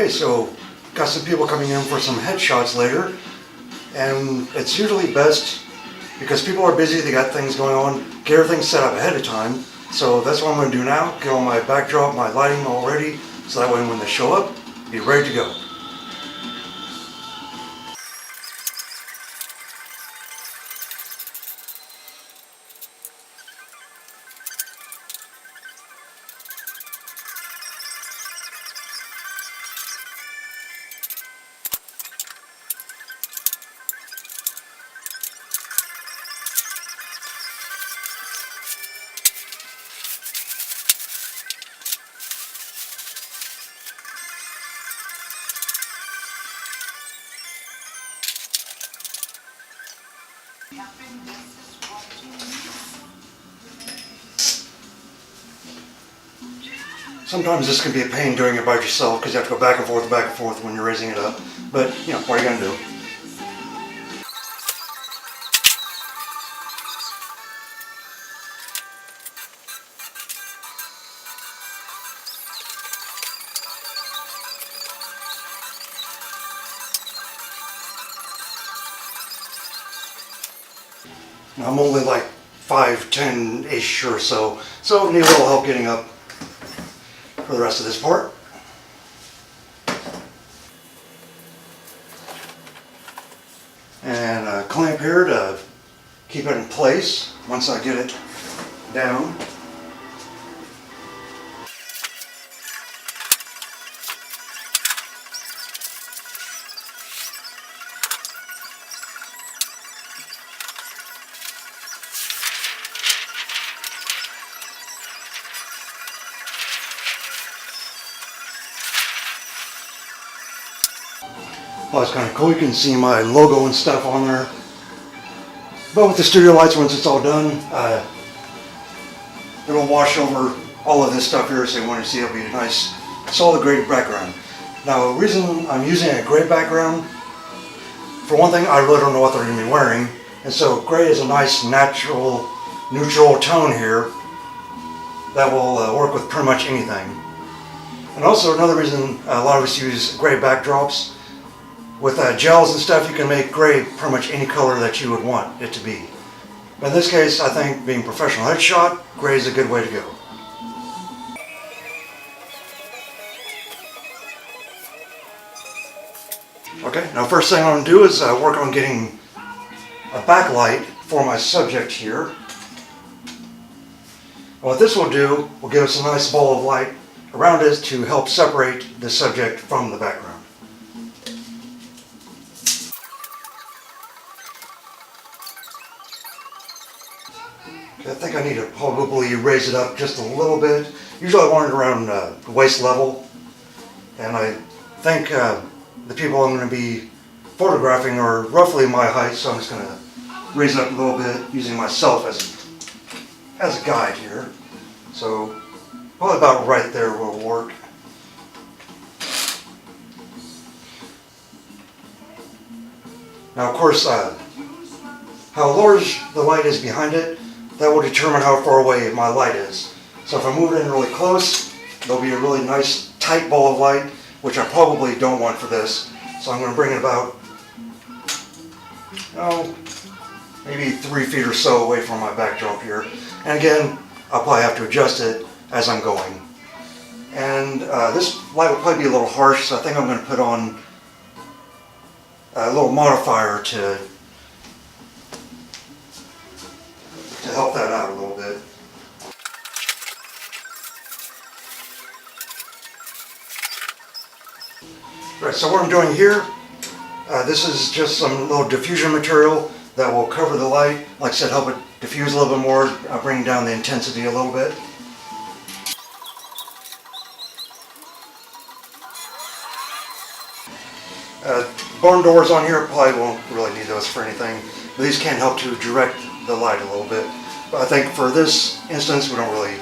Okay, so got some people coming in for some headshots later, and it's usually best because people are busy, they got things going on, get everything set up ahead of time. So that's what I'm going to do now, get all my backdrop, my lighting all ready, so that way when they show up, be ready to go. Sometimes this can be a pain doing it by yourself because you have to go back and forth when you're raising it up. But, you know, what are you going to do? I'm only like 5'10"-ish or so need a little help getting up for the rest of this part. And a clamp here to keep it in place once I get it down. Well, it's kind of cool. You can see my logo and stuff on there. But with the studio lights, once it's all done, it'll wash over all of this stuff here. So you want to see it'll be a nice, solid gray background. Now, the reason I'm using a gray background, for one thing, I really don't know what they're going to be wearing. And so gray is a nice, natural, neutral tone here that will work with pretty much anything. And also another reason a lot of us use gray backdrops, with gels and stuff, you can make gray pretty much any color that you would want it to be. But in this case, I think being professional headshot, gray is a good way to go. Okay, now first thing I'm going to do is work on getting a backlight for my subject here. What this will do will give us a nice ball of light around it to help separate the subject from the background. I think I need to probably raise it up just a little bit. Usually I want it around waist level. And I think the people I'm going to be photographing are roughly my height, so I'm just going to raise it up a little bit using myself as a guide here. So probably about right there will work. Now of course, how large the light is behind it, that will determine how far away my light is. So if I move it in really close, there'll be a really nice tight ball of light, which I probably don't want for this. So I'm going to bring it about, maybe 3 feet or so away from my backdrop here. And again, I'll probably have to adjust it as I'm going. And this light will probably be a little harsh, so I think I'm going to put on a little modifier to help that out a little bit. Right, so what I'm doing here, this is just some little diffusion material that will cover the light. Like I said, help it diffuse a little bit more, bring down the intensity a little bit. Barn doors on here, probably won't really need those for anything, but these can help to direct the light a little bit. But I think for this instance, we don't really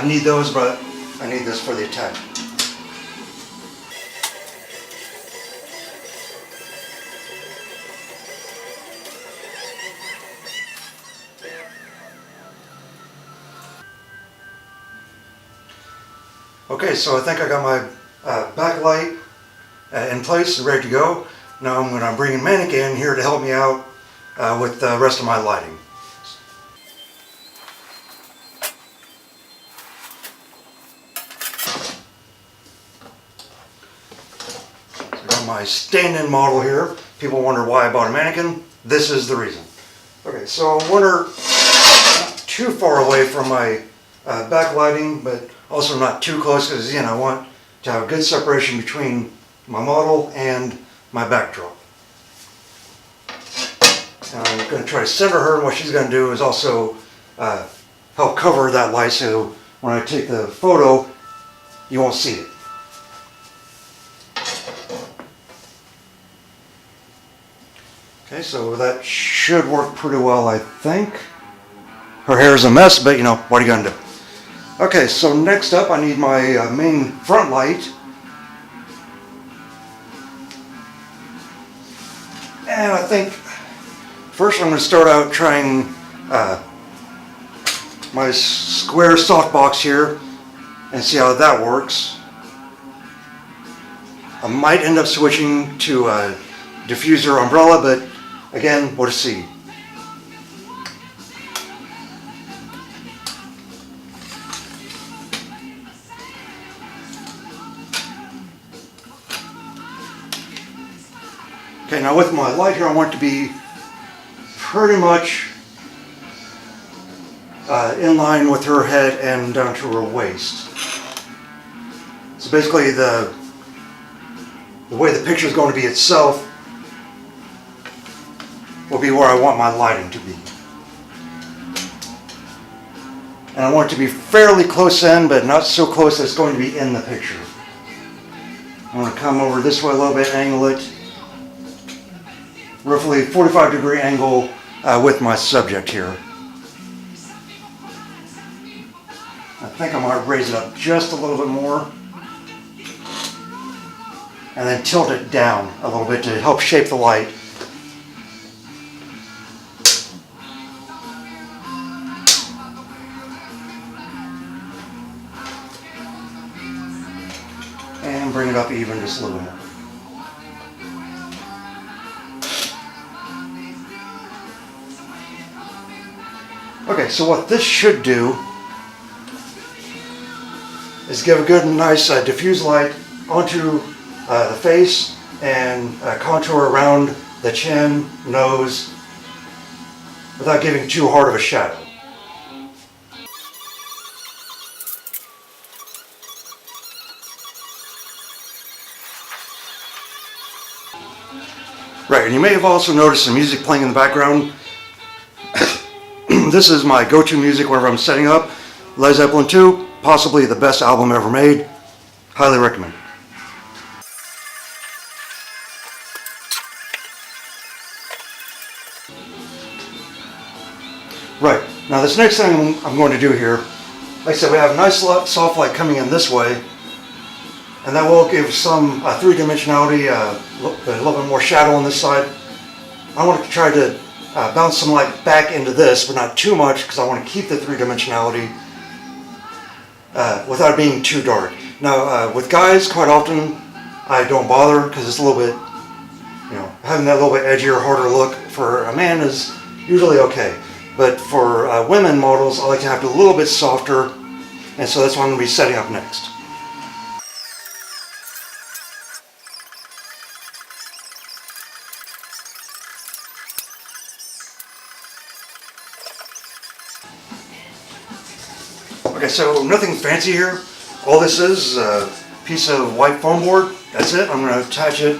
need those, but I need this for the attack. Okay, so I think I got my backlight in place, ready to go. Now I'm going to bring in Mannequin in here to help me out with the rest of my lighting. My stand-in model here. People wonder why I bought a Mannequin. This is the reason. Okay, so I want her not too far away from my backlighting, but also not too close, because again, I want to have a good separation between my model and my backdrop. And I'm going to try to center her, and what she's going to do is also help cover that light, so when I take the photo, you won't see it. Okay, so that should work pretty well, I think. Her hair is a mess, but you know, what are you going to do? Okay, so next up I need my main front light. And I think first I'm going to start out trying my square softbox here and see how that works. I might end up switching to a diffuser umbrella, but again, we'll see. Okay, now with my light here, I want it to be pretty much in line with her head and down to her waist. So basically the way the picture is going to be itself will be where I want my lighting to be. And I want it to be fairly close in, but not so close that it's going to be in the picture. I'm going to come over this way a little bit, angle it. Roughly 45-degree angle with my subject here. I think I might raise it up just a little bit more. And then tilt it down a little bit to help shape the light. And bring it up even just a little more. Okay, so what this should do is give a good and nice diffuse light onto the face and contour around the chin, nose, without giving too hard of a shadow. Right, and you may have also noticed some music playing in the background. This is my go-to music whenever I'm setting up. Led Zeppelin 2, possibly the best album ever made. Highly recommend. Right, now this next thing I'm going to do here, like I said, we have a nice soft light coming in this way, and that will give some three-dimensionality, a little bit more shadow on this side. I want to try to bounce some light back into this, but not too much, because I want to keep the three-dimensionality without being too dark. Now, with guys, quite often I don't bother, because it's a little bit, you know, having that little bit edgier, harder look for a man is usually okay. But for women models, I like to have it a little bit softer, and so that's what I'm going to be setting up next. Okay, so nothing fancy here. All this is a piece of white foam board. That's it. I'm going to attach it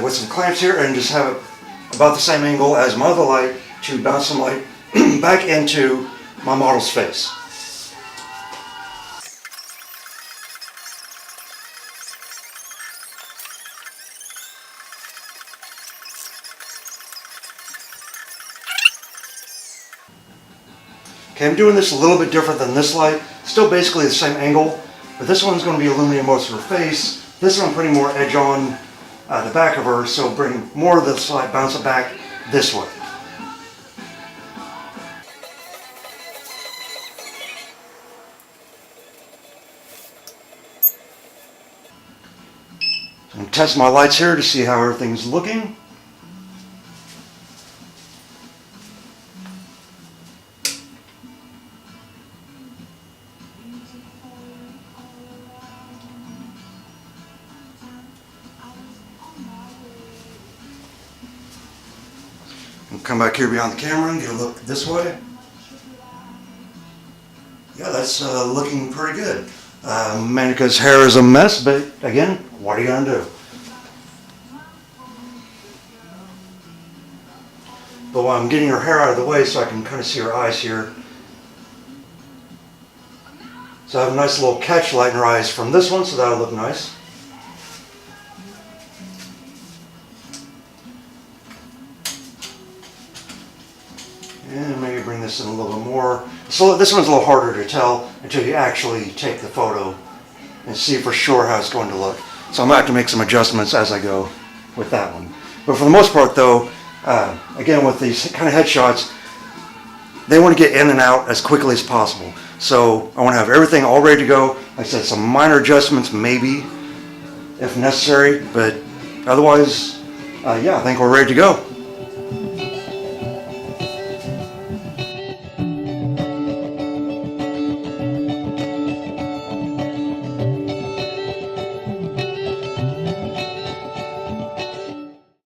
with some clamps here and just have it about the same angle as my other light to bounce some light back into my model's face. Okay, I'm doing this a little bit different than this light. Still basically the same angle, but this one's going to be illuminating most of her face. This one I'm putting more edge on the back of her, so bring more of this light, bounce it back this way. I'm test my lights here to see how everything's looking. And come back here behind the camera and get a look this way. Yeah, that's looking pretty good. Manika's hair is a mess, but again, what are you gonna do? But while I'm getting her hair out of the way so I can kind of see her eyes here. So I have a nice little catch light in her eyes from this one, so that'll look nice. And maybe bring this in a little bit more. So this one's a little harder to tell until you actually take the photo and see for sure how it's going to look. So I'm going to have to make some adjustments as I go with that one. But for the most part though, again with these kind of headshots, they want to get in and out as quickly as possible. So I want to have everything all ready to go. Like I said, some minor adjustments maybe if necessary, but otherwise, yeah, I think we're ready to go.